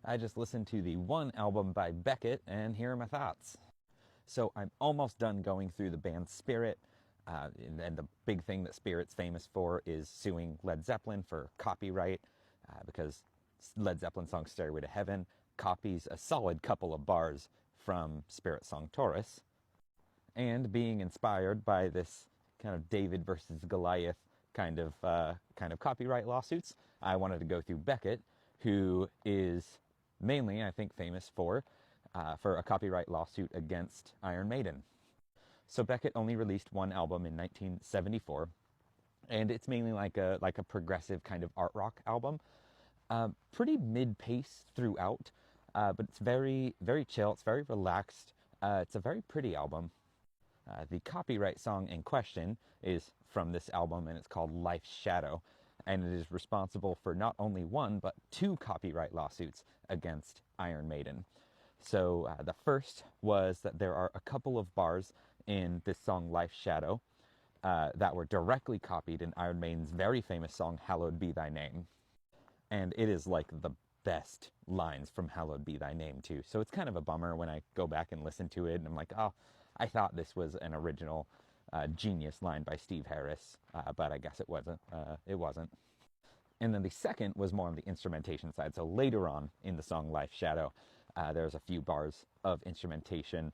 I just listened to the one album by Beckett, and here are my thoughts. So I'm almost done going through the band Spirit, and the big thing that Spirit's famous for is suing Led Zeppelin for copyright, because Led Zeppelin's song Stairway to Heaven copies a solid couple of bars from Spirit's song Taurus, and being inspired by this kind of David versus Goliath kind of copyright lawsuits, I wanted to go through Beckett, who is mainly, I think, famous for a copyright lawsuit against Iron Maiden. So Beckett only released one album in 1974, and it's mainly like a progressive kind of art rock album. Pretty mid-pace throughout, but it's very, very chill. It's very relaxed. It's a very pretty album. The copyright song in question is from this album, and it's called Life's Shadow, and it is responsible for not only one, but two copyright lawsuits against Iron Maiden. So the first was that there are a couple of bars in this song Life's Shadow that were directly copied in Iron Maiden's very famous song Hallowed Be Thy Name. And it is like the best lines from Hallowed Be Thy Name too. So it's kind of a bummer when I go back and listen to it and I'm like, oh, I thought this was an original genius line by Steve Harris, but I guess it wasn't. And then the second was more on the instrumentation side. So later on in the song Life's Shadow, there's a few bars of instrumentation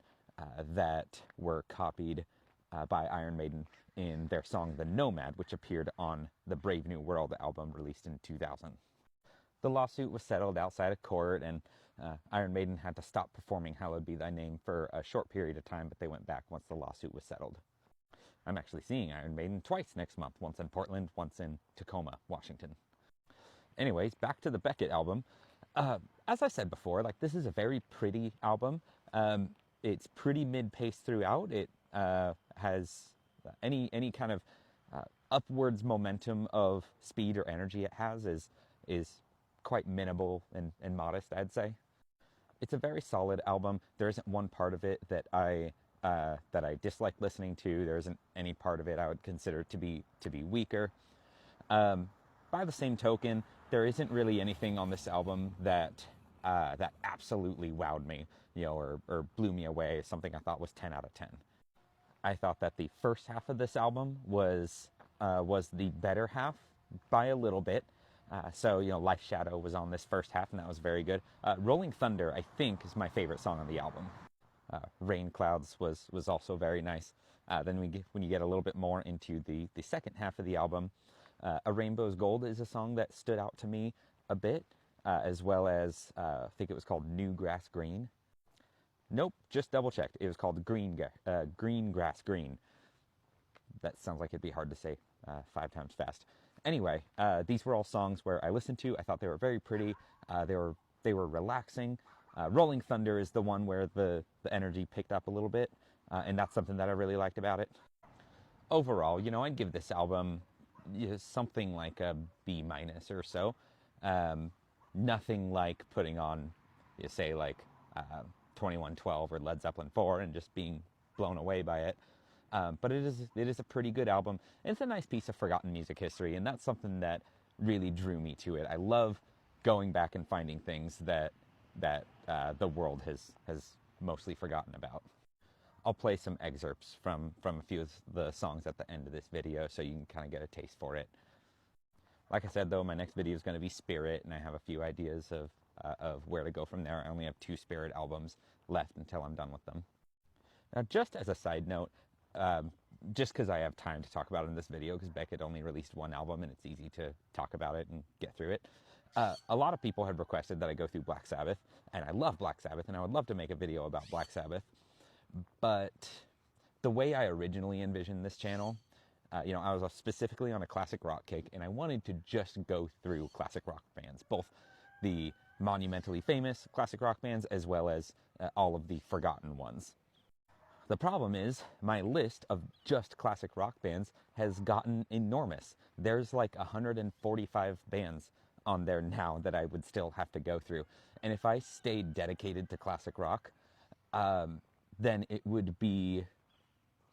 that were copied by Iron Maiden in their song The Nomad, which appeared on the Brave New World album released in 2000. The lawsuit was settled outside of court, and Iron Maiden had to stop performing Hallowed Be Thy Name for a short period of time, but they went back once the lawsuit was settled. I'm actually seeing Iron Maiden twice next month, once in Portland, once in Tacoma, Washington. Anyways, back to the Beckett album. As I said before, like, this is a very pretty album. It's pretty mid-pace throughout. It has any kind of upwards momentum of speed or energy it has is quite minimal and modest, I'd say. It's a very solid album. There isn't one part of it that I dislike listening to. There isn't any part of it I would consider to be weaker. By the same token, there isn't really anything on this album that absolutely wowed me, or blew me away. Something I thought was 10 out of 10. I thought that the first half of this album was the better half by a little bit. So Life's Shadow was on this first half, and that was very good. Rolling Thunder, I think, is my favorite song on the album. Rain Clouds was also very nice. Then when you get a little bit more into the second half of the album, A Rainbow's Gold is a song that stood out to me a bit, as well as I think it was called New Grass Green. Nope, just double checked. It was called Green Grass Green. That sounds like it'd be hard to say 5 times fast. Anyway, these were all songs where I listened to. I thought they were very pretty. They were relaxing. Rolling Thunder is the one where the energy picked up a little bit, and that's something that I really liked about it. Overall, I'd give this album something like a B- or so. Nothing like putting on, say, like 2112 or Led Zeppelin 4 and just being blown away by it. But it is a pretty good album. It's a nice piece of forgotten music history, and that's something that really drew me to it. I love going back and finding things that the world has mostly forgotten about. I'll play some excerpts from a few of the songs at the end of this video so you can kind of get a taste for it. Like I said, though, my next video is going to be Spirit, and I have a few ideas of where to go from there. I only have 2 Spirit albums left until I'm done with them. Now, just as a side note, just because I have time to talk about it in this video, because Beckett only released one album and it's easy to talk about it and get through it. A lot of people had requested that I go through Black Sabbath, and I love Black Sabbath, and I would love to make a video about Black Sabbath. But the way I originally envisioned this channel, I was specifically on a classic rock kick, and I wanted to just go through classic rock bands, both the monumentally famous classic rock bands as well as all of the forgotten ones. The problem is, my list of just classic rock bands has gotten enormous. There's like 145 bands on there now that I would still have to go through. And if I stayed dedicated to classic rock, then it would be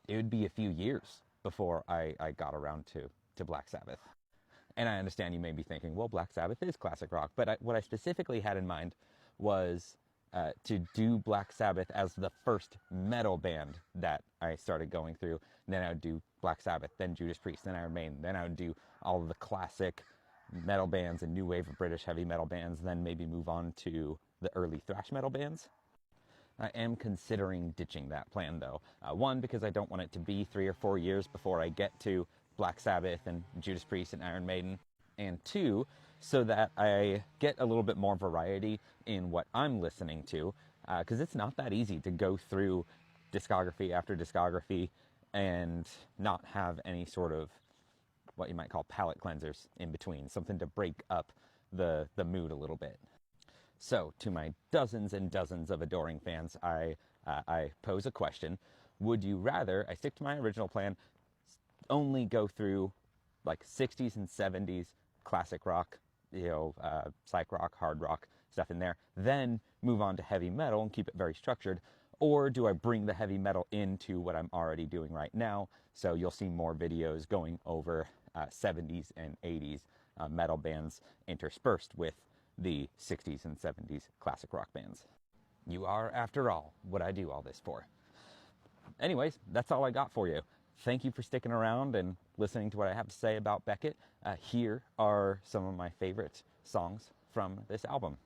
a few years before I got around to Black Sabbath. And I understand you may be thinking, well, Black Sabbath is classic rock, but what I specifically had in mind was to do Black Sabbath as the first metal band that I started going through. Then I would do Black Sabbath, then Judas Priest, then Iron Maiden, then I would do all of the classic metal bands and new wave of British heavy metal bands, then maybe move on to the early thrash metal bands. I am considering ditching that plan though. One, because I don't want it to be 3 or 4 years before I get to Black Sabbath and Judas Priest and Iron Maiden. And two, so that I get a little bit more variety in what I'm listening to, because it's not that easy to go through discography after discography and not have any sort of what you might call palate cleansers in between, something to break up the mood a little bit. So, to my dozens and dozens of adoring fans, I pose a question. Would you rather I stick to my original plan, only go through like 60s and 70s classic rock, psych rock, hard rock, stuff in there, then move on to heavy metal and keep it very structured? Or do I bring the heavy metal into what I'm already doing right now? So you'll see more videos going over 70s and 80s metal bands interspersed with the 60s and 70s classic rock bands. You are, after all, what I do all this for. Anyways, that's all I got for you. Thank you for sticking around and listening to what I have to say about Beckett. Here are some of my favorite songs from this album.